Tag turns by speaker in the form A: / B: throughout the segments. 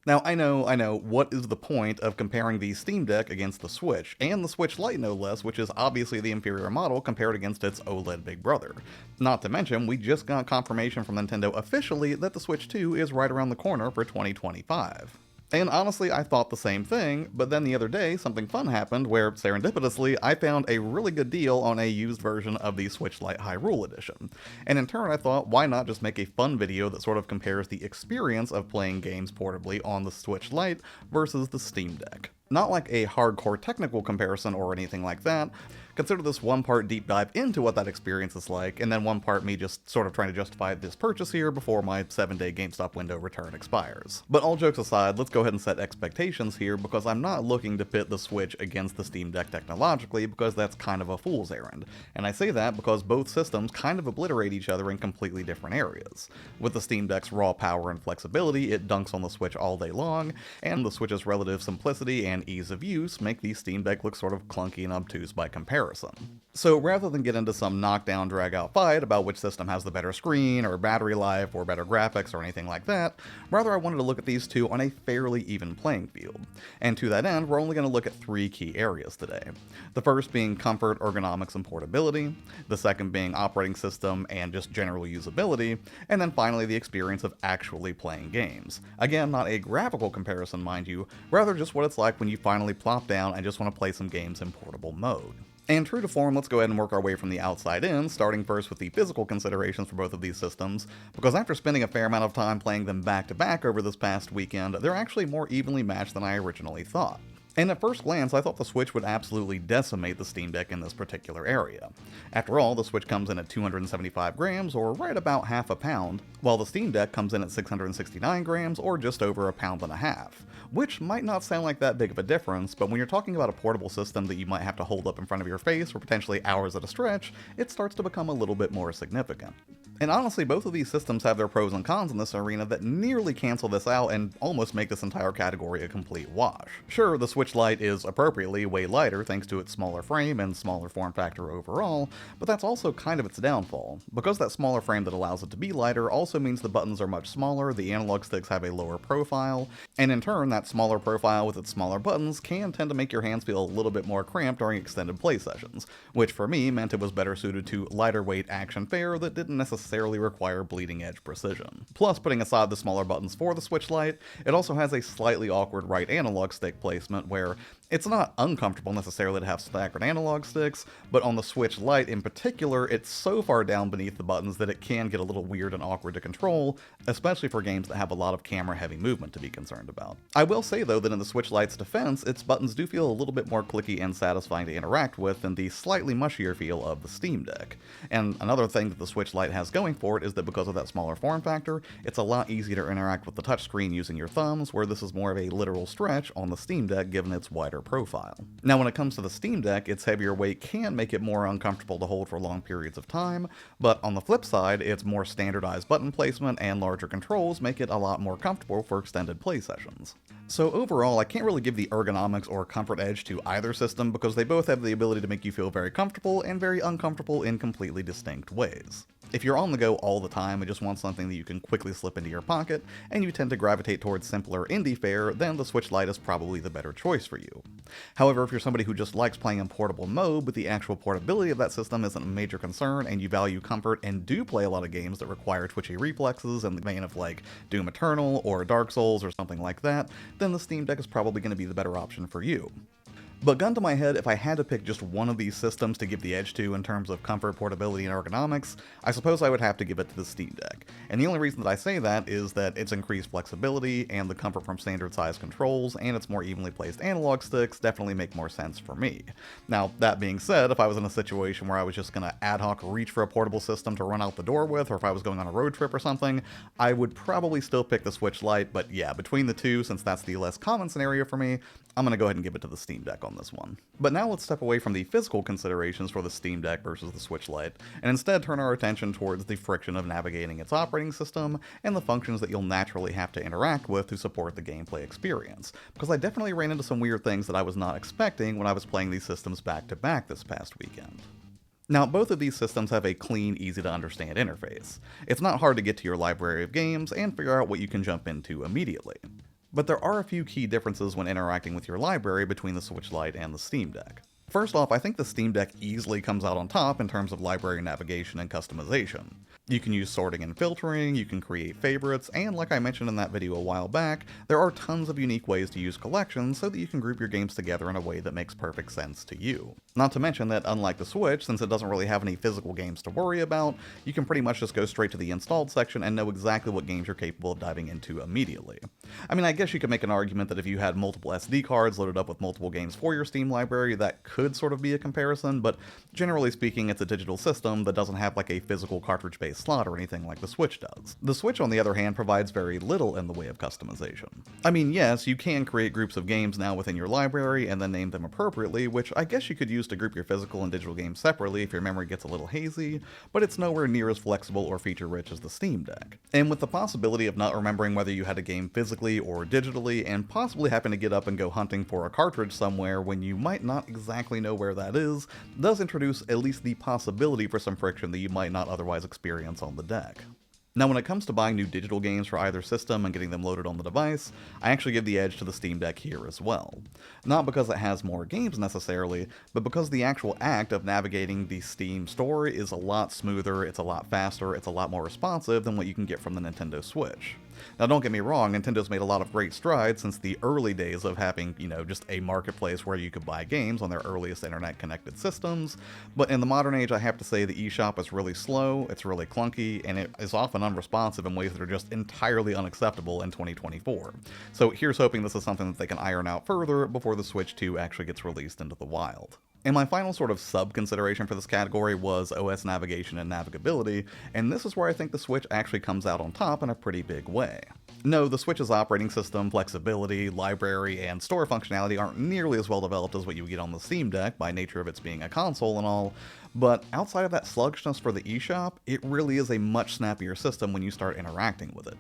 A: Now, I know, what is the point of comparing the Steam Deck against the Switch, and the Switch Lite no less, which is obviously the inferior model compared against its OLED big brother. Not to mention, we just got confirmation from Nintendo officially that the Switch 2 is right around the corner for 2025. And honestly, I thought the same thing, but then the other day, something fun happened where, serendipitously, I found a really good deal on a used version of the Switch Lite Hyrule Edition. And in turn, I thought, why not just make a fun video that sort of compares the experience of playing games portably on the Switch Lite versus the Steam Deck. Not like a hardcore technical comparison or anything like that. Consider this one part deep dive into what that experience is like, and then one part me just sort of trying to justify this purchase here before my 7-day GameStop window return expires. But all jokes aside, let's go ahead and set expectations here, because I'm not looking to pit the Switch against the Steam Deck technologically, because that's kind of a fool's errand. And I say that because both systems kind of obliterate each other in completely different areas. With the Steam Deck's raw power and flexibility, it dunks on the Switch all day long, and the Switch's relative simplicity and ease of use make the Steam Deck look sort of clunky and obtuse by comparison. So rather than get into some knockdown drag-out fight about which system has the better screen, or battery life, or better graphics, or anything like that, rather I wanted to look at these two on a fairly even playing field. And to that end, we're only going to look at 3 key areas today. The first being comfort, ergonomics, and portability, the second being operating system and just general usability, and then finally the experience of actually playing games. Again, not a graphical comparison, mind you, rather just what it's like when you finally plop down and just want to play some games in portable mode. And true to form, let's go ahead and work our way from the outside in, starting first with the physical considerations for both of these systems, because after spending a fair amount of time playing them back to back over this past weekend, they're actually more evenly matched than I originally thought. And at first glance, I thought the Switch would absolutely decimate the Steam Deck in this particular area. After all, the Switch comes in at 275 grams, or right about half a pound, while the Steam Deck comes in at 669 grams, or just over a pound and a half. Which might not sound like that big of a difference, but when you're talking about a portable system that you might have to hold up in front of your face for potentially hours at a stretch, it starts to become a little bit more significant. And honestly, both of these systems have their pros and cons in this arena that nearly cancel this out and almost make this entire category a complete wash. Sure, the Switch Lite is appropriately way lighter thanks to its smaller frame and smaller form factor overall, but that's also kind of its downfall. Because that smaller frame that allows it to be lighter also means the buttons are much smaller, the analog sticks have a lower profile, and in turn, that smaller profile with its smaller buttons can tend to make your hands feel a little bit more cramped during extended play sessions, which for me meant it was better suited to lighter weight action fare that didn't necessarily require bleeding edge precision. Plus, putting aside the smaller buttons for the Switch Lite, it also has a slightly awkward right analog stick placement where it's not uncomfortable necessarily to have staggered analog sticks, but on the Switch Lite in particular, it's so far down beneath the buttons that it can get a little weird and awkward to control, especially for games that have a lot of camera-heavy movement to be concerned about. I will say though that in the Switch Lite's defense, its buttons do feel a little bit more clicky and satisfying to interact with than the slightly mushier feel of the Steam Deck. And another thing that the Switch Lite has going for it is that because of that smaller form factor, it's a lot easier to interact with the touchscreen using your thumbs, where this is more of a literal stretch on the Steam Deck given its wider profile. Now when it comes to the Steam Deck, its heavier weight can make it more uncomfortable to hold for long periods of time, but on the flip side, its more standardized button placement and larger controls make it a lot more comfortable for extended play sessions. So overall, I can't really give the ergonomics or comfort edge to either system because they both have the ability to make you feel very comfortable and very uncomfortable in completely distinct ways. If you're on the go all the time and just want something that you can quickly slip into your pocket, and you tend to gravitate towards simpler indie fare, then the Switch Lite is probably the better choice for you. However, if you're somebody who just likes playing in portable mode, but the actual portability of that system isn't a major concern, and you value comfort and do play a lot of games that require twitchy reflexes in the vein of like Doom Eternal or Dark Souls or something like that, then the Steam Deck is probably going to be the better option for you. But gun to my head, if I had to pick just one of these systems to give the edge to in terms of comfort, portability, and ergonomics, I suppose I would have to give it to the Steam Deck. And the only reason that I say that is that its increased flexibility and the comfort from standard size controls and its more evenly placed analog sticks definitely make more sense for me. Now, that being said, if I was in a situation where I was just going to ad hoc reach for a portable system to run out the door with, or if I was going on a road trip or something, I would probably still pick the Switch Lite, but yeah, between the two, since that's the less common scenario for me, I'm going to go ahead and give it to the Steam Deck on this one. But now let's step away from the physical considerations for the Steam Deck versus the Switch Lite, and instead turn our attention towards the friction of navigating its operating system and the functions that you'll naturally have to interact with to support the gameplay experience, because I definitely ran into some weird things that I was not expecting when I was playing these systems back to back this past weekend. Now, both of these systems have a clean, easy-to-understand interface. It's not hard to get to your library of games and figure out what you can jump into immediately. But there are a few key differences when interacting with your library between the Switch Lite and the Steam Deck. First off, I think the Steam Deck easily comes out on top in terms of library navigation and customization. You can use sorting and filtering, you can create favorites, and like I mentioned in that video a while back, there are tons of unique ways to use collections so that you can group your games together in a way that makes perfect sense to you. Not to mention that unlike the Switch, since it doesn't really have any physical games to worry about, you can pretty much just go straight to the installed section and know exactly what games you're capable of diving into immediately. I mean, I guess you could make an argument that if you had multiple SD cards loaded up with multiple games for your Steam library, that could sort of be a comparison, but generally speaking, it's a digital system that doesn't have like a physical cartridge-based slot or anything like the Switch does. The Switch, on the other hand, provides very little in the way of customization. I mean, yes, you can create groups of games now within your library and then name them appropriately, which I guess you could use to group your physical and digital games separately if your memory gets a little hazy, but it's nowhere near as flexible or feature-rich as the Steam Deck. And with the possibility of not remembering whether you had a game physically or digitally, and possibly having to get up and go hunting for a cartridge somewhere when you might not exactly know where that is, does introduce at least the possibility for some friction that you might not otherwise experience on the deck. Now, when it comes to buying new digital games for either system and getting them loaded on the device, I actually give the edge to the Steam Deck here as well. Not because it has more games necessarily, but because the actual act of navigating the Steam store is a lot smoother, it's a lot faster, it's a lot more responsive than what you can get from the Nintendo Switch. Now, don't get me wrong, Nintendo's made a lot of great strides since the early days of having, just a marketplace where you could buy games on their earliest internet-connected systems, but in the modern age, I have to say the eShop is really slow, it's really clunky, and it is often unresponsive in ways that are just entirely unacceptable in 2024. So here's hoping this is something that they can iron out further before the Switch 2 actually gets released into the wild. And my final sort of sub-consideration for this category was OS navigation and navigability, and this is where I think the Switch actually comes out on top in a pretty big way. No, the Switch's operating system, flexibility, library, and store functionality aren't nearly as well developed as what you would get on the Steam Deck by nature of its being a console and all, but outside of that sluggishness for the eShop, it really is a much snappier system when you start interacting with it.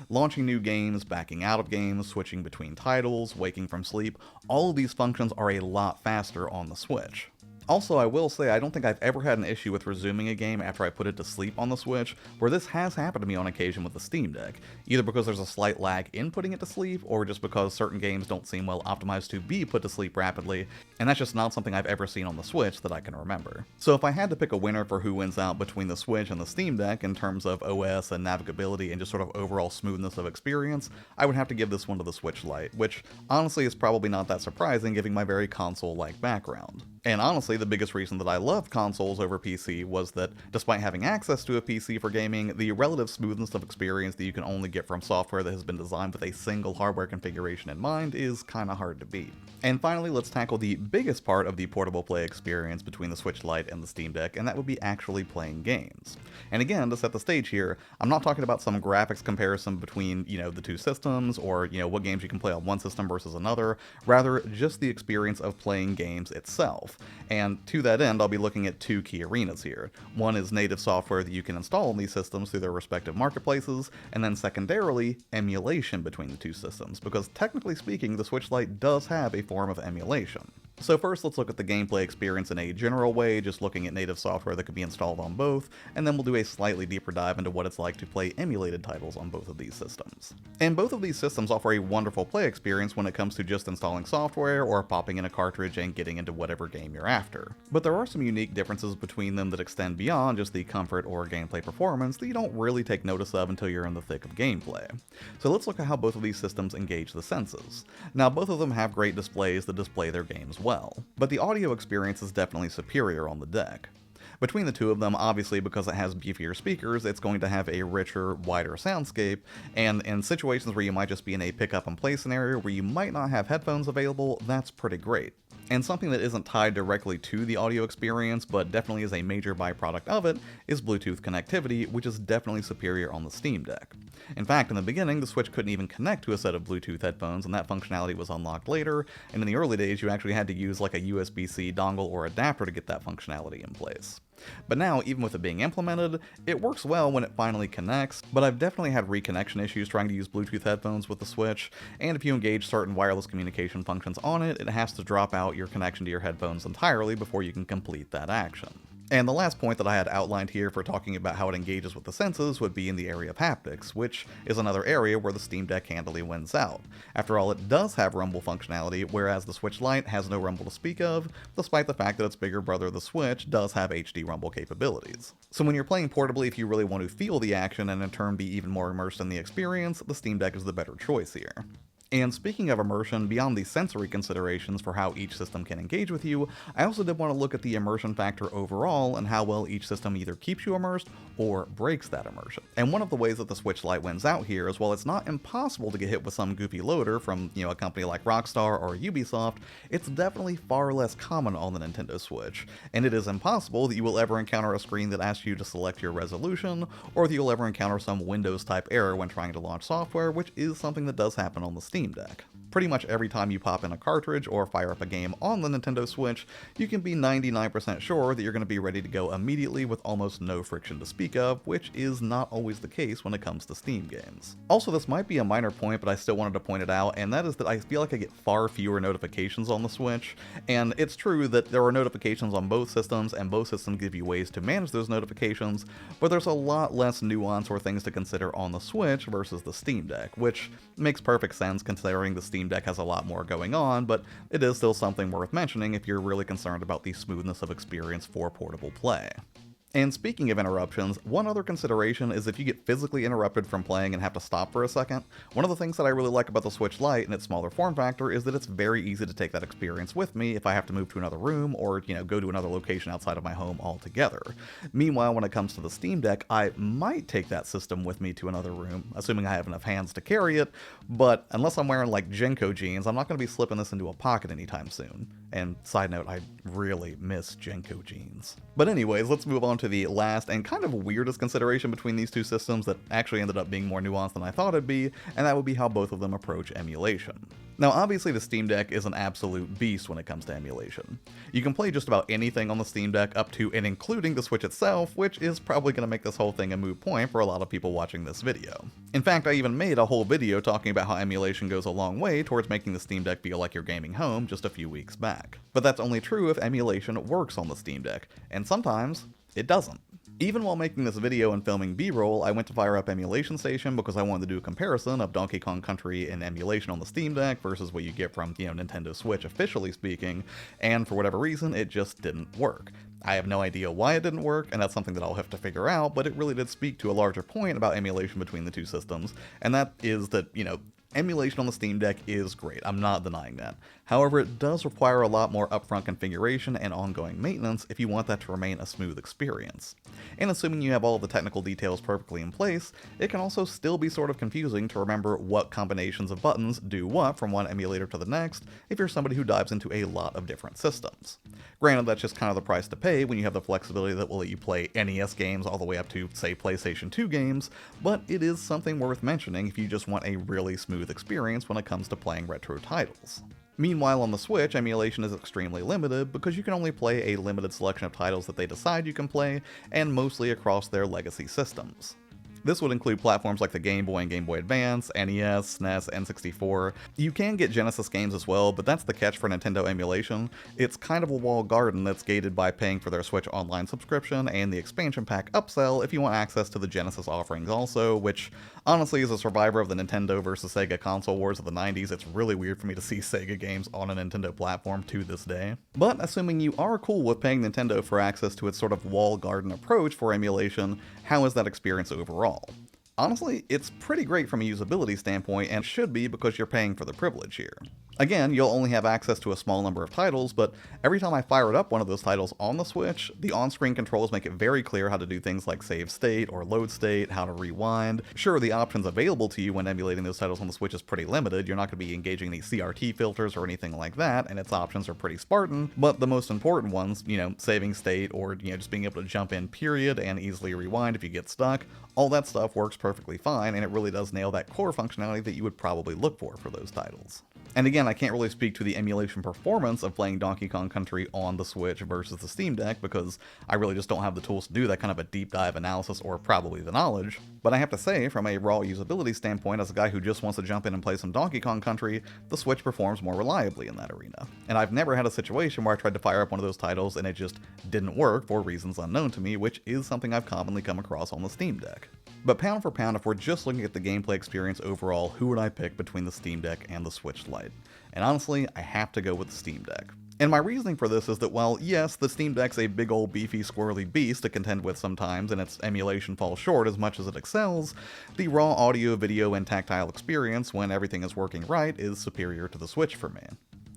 A: Launching new games, backing out of games, switching between titles, waking from sleep, all of these functions are a lot faster on the Switch. Also, I will say I don't think I've ever had an issue with resuming a game after I put it to sleep on the Switch, where this has happened to me on occasion with the Steam Deck, either because there's a slight lag in putting it to sleep, or just because certain games don't seem well optimized to be put to sleep rapidly, and that's just not something I've ever seen on the Switch that I can remember. So if I had to pick a winner for who wins out between the Switch and the Steam Deck in terms of OS and navigability and just sort of overall smoothness of experience, I would have to give this one to the Switch Lite, which honestly is probably not that surprising given my very console-like background. And honestly, the biggest reason that I loved consoles over PC was that, despite having access to a PC for gaming, the relative smoothness of experience that you can only get from software that has been designed with a single hardware configuration in mind is kinda hard to beat. And finally, let's tackle the biggest part of the portable play experience between the Switch Lite and the Steam Deck, and that would be actually playing games. And again, to set the stage here, I'm not talking about some graphics comparison between, the two systems, or, what games you can play on one system versus another, rather just the experience of playing games itself. And to that end, I'll be looking at two key arenas here. One is native software that you can install on these systems through their respective marketplaces, and then secondarily, emulation between the two systems, because technically speaking, the Switch Lite does have a form of emulation. So first, let's look at the gameplay experience in a general way, just looking at native software that could be installed on both, and then we'll do a slightly deeper dive into what it's like to play emulated titles on both of these systems. And both of these systems offer a wonderful play experience when it comes to just installing software or popping in a cartridge and getting into whatever game you're after. But there are some unique differences between them that extend beyond just the comfort or gameplay performance that you don't really take notice of until you're in the thick of gameplay. So let's look at how both of these systems engage the senses. Now, both of them have great displays that display their games well, but the audio experience is definitely superior on the deck. Between the two of them, obviously because it has beefier speakers, it's going to have a richer, wider soundscape, and in situations where you might just be in a pick-up-and-play scenario where you might not have headphones available, that's pretty great. And something that isn't tied directly to the audio experience, but definitely is a major byproduct of it, is Bluetooth connectivity, which is definitely superior on the Steam Deck. In fact, in the beginning, the Switch couldn't even connect to a set of Bluetooth headphones, and that functionality was unlocked later, and in the early days, you actually had to use like a USB-C dongle or adapter to get that functionality in place. But now, even with it being implemented, it works well when it finally connects, but I've definitely had reconnection issues trying to use Bluetooth headphones with the Switch, and if you engage certain wireless communication functions on it, it has to drop out your connection to your headphones entirely before you can complete that action. And the last point that I had outlined here for talking about how it engages with the senses would be in the area of haptics, which is another area where the Steam Deck handily wins out. After all, it does have rumble functionality, whereas the Switch Lite has no rumble to speak of, despite the fact that its bigger brother, the Switch, does have HD rumble capabilities. So when you're playing portably, if you really want to feel the action and in turn be even more immersed in the experience, the Steam Deck is the better choice here. And speaking of immersion, beyond the sensory considerations for how each system can engage with you, I also did want to look at the immersion factor overall and how well each system either keeps you immersed or breaks that immersion. And one of the ways that the Switch Lite wins out here is while it's not impossible to get hit with some goofy loader from, a company like Rockstar or Ubisoft, it's definitely far less common on the Nintendo Switch. And it is impossible that you will ever encounter a screen that asks you to select your resolution, or that you'll ever encounter some Windows type error when trying to launch software, which is something that does happen on the Steam Deck. Pretty much every time you pop in a cartridge or fire up a game on the Nintendo Switch, you can be 99% sure that you're going to be ready to go immediately with almost no friction to speak of, which is not always the case when it comes to Steam games. Also, this might be a minor point, but I still wanted to point it out, and that is that I feel like I get far fewer notifications on the Switch, and it's true that there are notifications on both systems, and both systems give you ways to manage those notifications, but there's a lot less nuance or things to consider on the Switch versus the Steam Deck, which makes perfect sense considering the Steam Deck has a lot more going on, but it is still something worth mentioning if you're really concerned about the smoothness of experience for portable play. And speaking of interruptions, one other consideration is if you get physically interrupted from playing and have to stop for a second, one of the things that I really like about the Switch Lite and its smaller form factor is that it's very easy to take that experience with me if I have to move to another room or, go to another location outside of my home altogether. Meanwhile, when it comes to the Steam Deck, I might take that system with me to another room, assuming I have enough hands to carry it, but unless I'm wearing like Jenko jeans, I'm not going to be slipping this into a pocket anytime soon. And side note, I really miss Jenko jeans. But anyways, let's move on to the last and kind of weirdest consideration between these two systems that actually ended up being more nuanced than I thought it'd be, and that would be how both of them approach emulation. Now obviously the Steam Deck is an absolute beast when it comes to emulation. You can play just about anything on the Steam Deck up to and including the Switch itself, which is probably going to make this whole thing a moot point for a lot of people watching this video. In fact, I even made a whole video talking about how emulation goes a long way towards making the Steam Deck feel like you're gaming home just a few weeks back. But that's only true if emulation works on the Steam Deck, and sometimes it doesn't. Even while making this video and filming B-roll, I went to fire up Emulation Station because I wanted to do a comparison of Donkey Kong Country in emulation on the Steam Deck versus what you get from, Nintendo Switch officially speaking, and for whatever reason, it just didn't work. I have no idea why it didn't work, and that's something that I'll have to figure out, but it really did speak to a larger point about emulation between the two systems, and that is that, emulation on the Steam Deck is great, I'm not denying that. However, it does require a lot more upfront configuration and ongoing maintenance if you want that to remain a smooth experience. And assuming you have all the technical details perfectly in place, it can also still be sort of confusing to remember what combinations of buttons do what from one emulator to the next if you're somebody who dives into a lot of different systems. Granted, that's just kind of the price to pay when you have the flexibility that will let you play NES games all the way up to, say, PlayStation 2 games, but it is something worth mentioning if you just want a really smooth experience when it comes to playing retro titles. Meanwhile, on the Switch, emulation is extremely limited because you can only play a limited selection of titles that they decide you can play, and mostly across their legacy systems. This would include platforms like the Game Boy and Game Boy Advance, NES, SNES, N64. You can get Genesis games as well, but that's the catch for Nintendo emulation. It's kind of a walled garden that's gated by paying for their Switch Online subscription and the expansion pack upsell if you want access to the Genesis offerings also, which honestly, as a survivor of the Nintendo versus Sega console wars of the 90s, it's really weird for me to see Sega games on a Nintendo platform to this day. But assuming you are cool with paying Nintendo for access to its sort of walled garden approach for emulation, how is that experience overall? Honestly, it's pretty great from a usability standpoint and should be because you're paying for the privilege here. Again, you'll only have access to a small number of titles, but every time I fired up one of those titles on the Switch, the on-screen controls make it very clear how to do things like save state or load state, how to rewind. Sure, the options available to you when emulating those titles on the Switch is pretty limited. You're not going to be engaging any CRT filters or anything like that, and its options are pretty Spartan, but the most important ones, saving state or, just being able to jump in period and easily rewind if you get stuck, all that stuff works perfectly fine, and it really does nail that core functionality that you would probably look for those titles. And again, I can't really speak to the emulation performance of playing Donkey Kong Country on the Switch versus the Steam Deck because I really just don't have the tools to do that kind of a deep dive analysis or probably the knowledge. But I have to say, from a raw usability standpoint, as a guy who just wants to jump in and play some Donkey Kong Country, the Switch performs more reliably in that arena. And I've never had a situation where I tried to fire up one of those titles and it just didn't work for reasons unknown to me, which is something I've commonly come across on the Steam Deck. But pound for pound, if we're just looking at the gameplay experience overall, who would I pick between the Steam Deck and the Switch Lite? And honestly, I have to go with the Steam Deck. And my reasoning for this is that while, yes, the Steam Deck's a big old beefy squirrely beast to contend with sometimes and its emulation falls short as much as it excels, the raw audio, video, and tactile experience when everything is working right is superior to the Switch for me.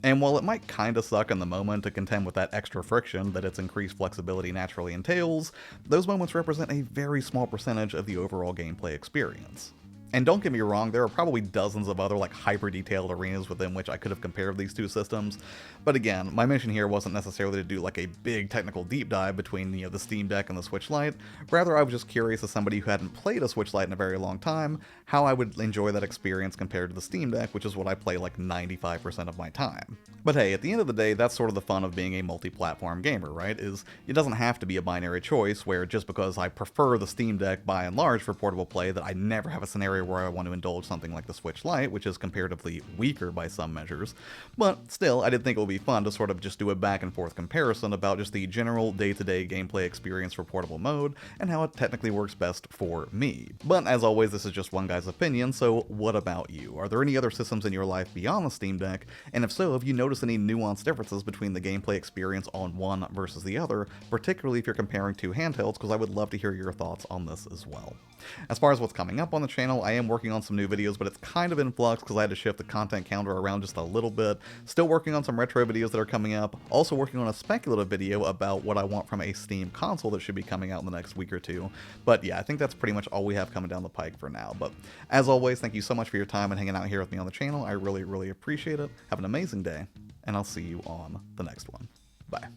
A: And while it might kinda suck in the moment to contend with that extra friction that its increased flexibility naturally entails, those moments represent a very small percentage of the overall gameplay experience. And don't get me wrong, there are probably dozens of other hyper-detailed arenas within which I could have compared these two systems, but again, my mission here wasn't necessarily to do a big technical deep dive between the Steam Deck and the Switch Lite. Rather, I was just curious as somebody who hadn't played a Switch Lite in a very long time, how I would enjoy that experience compared to the Steam Deck, which is what I play 95% of my time. But hey, at the end of the day, that's sort of the fun of being a multi-platform gamer, right? Is it doesn't have to be a binary choice where just because I prefer the Steam Deck by and large for portable play that I never have a scenario where I want to indulge something like the Switch Lite, which is comparatively weaker by some measures. But still, I did think it would be fun to sort of just do a back and forth comparison about just the general day-to-day gameplay experience for portable mode and how it technically works best for me. But as always, this is just one guy's opinion, so what about you? Are there any other systems in your life beyond the Steam Deck? And if so, have you noticed any nuanced differences between the gameplay experience on one versus the other, particularly if you're comparing two handhelds, because I would love to hear your thoughts on this as well. As far as what's coming up on the channel, I am working on some new videos, but it's kind of in flux because I had to shift the content counter around just a little bit. Still working on some retro videos that are coming up, also working on a speculative video about what I want from a Steam console that should be coming out in the next week or two. But yeah, I think that's pretty much all we have coming down the pike for now. But as always, thank you so much for your time and hanging out here with me on the channel. I really, really appreciate it. Have an amazing day, and I'll see you on the next one. Bye.